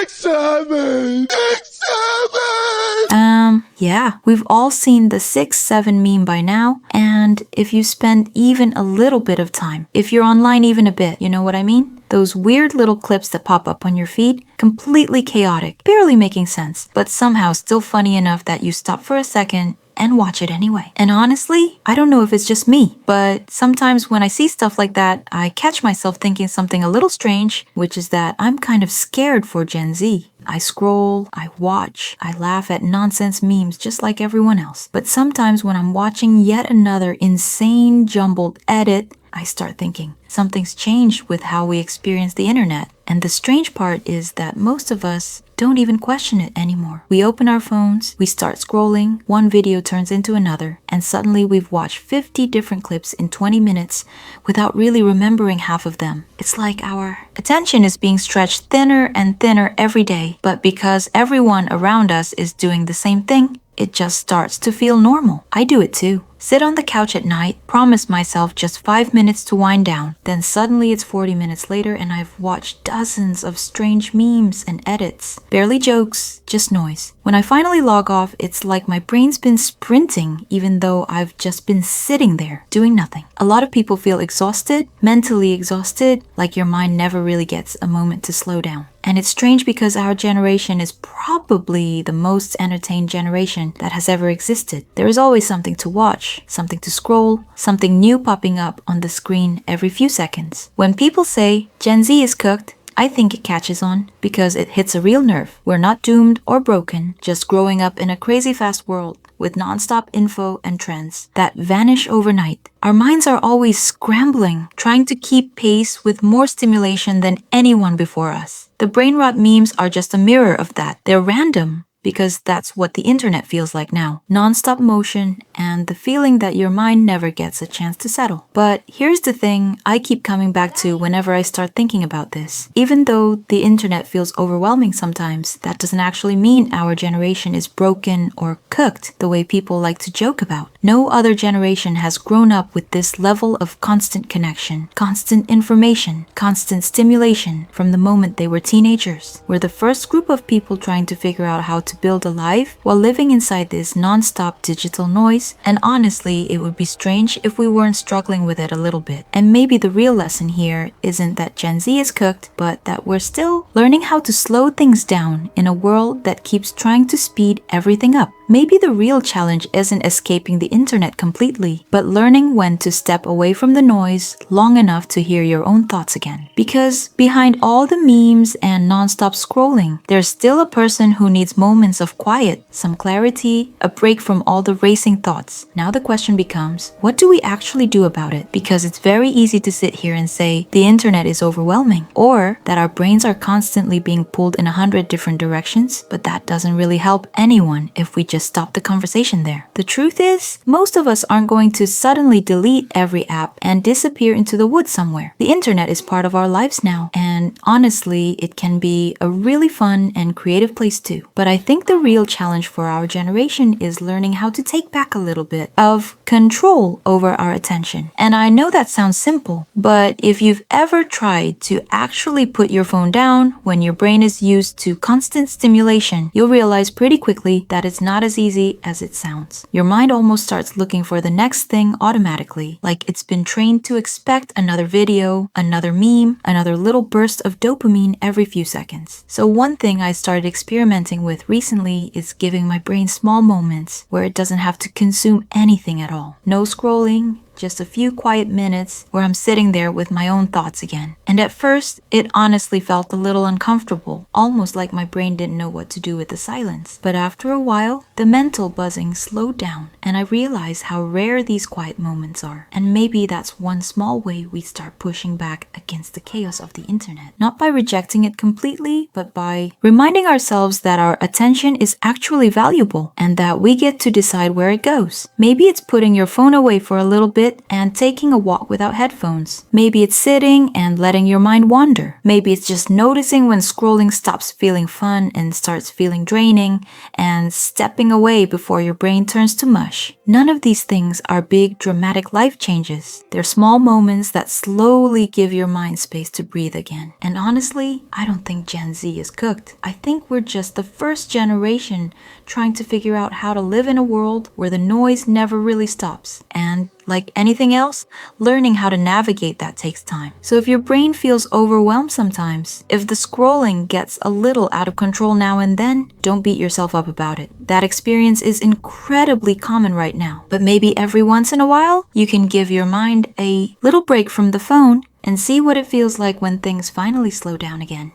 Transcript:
6-7! 6-7! Yeah, we've all seen the 6-7 meme by now, and if you spend even a little bit of time, if you're online even a bit, you know what I mean? Those weird little clips that pop up on your feed, completely chaotic, barely making sense, but somehow still funny enough that you stop for a second and watch it anyway. And honestly, I don't know if it's just me, but sometimes when I see stuff like that, I catch myself thinking something a little strange, which is that I'm kind of scared for Gen Z. I scroll, I watch, I laugh at nonsense memes just like everyone else. But sometimes when I'm watching yet another insane jumbled edit, I start thinking something's changed with how we experience the internet. And the strange part is that most of us don't even question it anymore. We open our phones, we start scrolling, one video turns into another, and suddenly we've watched 50 different clips in 20 minutes without really remembering half of them. It's like our attention is being stretched thinner and thinner every day, but because everyone around us is doing the same thing, it just starts to feel normal. I do it too. Sit on the couch at night, promise myself just 5 minutes to wind down. Then suddenly it's 40 minutes later and I've watched dozens of strange memes and edits. Barely jokes, just noise. When I finally log off, it's like my brain's been sprinting even though I've just been sitting there doing nothing. A lot of people feel exhausted, mentally exhausted, like your mind never really gets a moment to slow down. And it's strange because our generation is probably the most entertained generation that has ever existed. There is always something to watch, something to scroll, something new popping up on the screen every few seconds. When people say Gen Z is cooked, I think it catches on because it hits a real nerve. We're not doomed or broken, just growing up in a crazy fast world with nonstop info and trends that vanish overnight. Our minds are always scrambling, trying to keep pace with more stimulation than anyone before us. The brain rot memes are just a mirror of that. They're random, because that's what the internet feels like now. Non-stop motion and the feeling that your mind never gets a chance to settle. But here's the thing I keep coming back to whenever I start thinking about this. Even though the internet feels overwhelming sometimes, that doesn't actually mean our generation is broken or cooked the way people like to joke about. No other generation has grown up with this level of constant connection, constant information, constant stimulation from the moment they were teenagers. We're the first group of people trying to figure out how to build a life while living inside this non-stop digital noise, and honestly, it would be strange if we weren't struggling with it a little bit. And maybe the real lesson here isn't that Gen Z is cooked, but that we're still learning how to slow things down in a world that keeps trying to speed everything up. Maybe the real challenge isn't escaping the internet completely, but learning when to step away from the noise long enough to hear your own thoughts again. Because behind all the memes and non-stop scrolling, there's still a person who needs moments of quiet, some clarity, a break from all the racing thoughts. Now the question becomes, what do we actually do about it? Because it's very easy to sit here and say the internet is overwhelming, or that our brains are constantly being pulled in 100 different directions, but that doesn't really help anyone if we just stop the conversation there. The truth is, most of us aren't going to suddenly delete every app and disappear into the woods somewhere. The internet is part of our lives now, and honestly, it can be a really fun and creative place too. But I think the real challenge for our generation is learning how to take back a little bit of control over our attention. And I know that sounds simple, but if you've ever tried to actually put your phone down when your brain is used to constant stimulation, you'll realize pretty quickly that it's not as easy as it sounds. Your mind almost starts looking for the next thing automatically, like it's been trained to expect another video, another meme, another little burst of dopamine every few seconds. So one thing I started experimenting with recently is giving my brain small moments where it doesn't have to consume anything at all. No scrolling, just a few quiet minutes where I'm sitting there with my own thoughts again. And at first, it honestly felt a little uncomfortable, almost like my brain didn't know what to do with the silence. But after a while, the mental buzzing slowed down, and I realized how rare these quiet moments are. And maybe that's one small way we start pushing back against the chaos of the internet. Not by rejecting it completely, but by reminding ourselves that our attention is actually valuable, and that we get to decide where it goes. Maybe it's putting your phone away for a little bit bit and taking a walk without headphones. Maybe it's sitting and letting your mind wander. Maybe it's just noticing when scrolling stops feeling fun and starts feeling draining, and stepping away before your brain turns to mush. None of these things are big, dramatic life changes. They're small moments that slowly give your mind space to breathe again. And honestly, I don't think Gen Z is cooked. I think we're just the first generation trying to figure out how to live in a world where the noise never really stops. And like anything else, learning how to navigate that takes time. So if your brain feels overwhelmed sometimes, if the scrolling gets a little out of control now and then, don't beat yourself up about it. That experience is incredibly common right now. But maybe every once in a while, you can give your mind a little break from the phone and see what it feels like when things finally slow down again.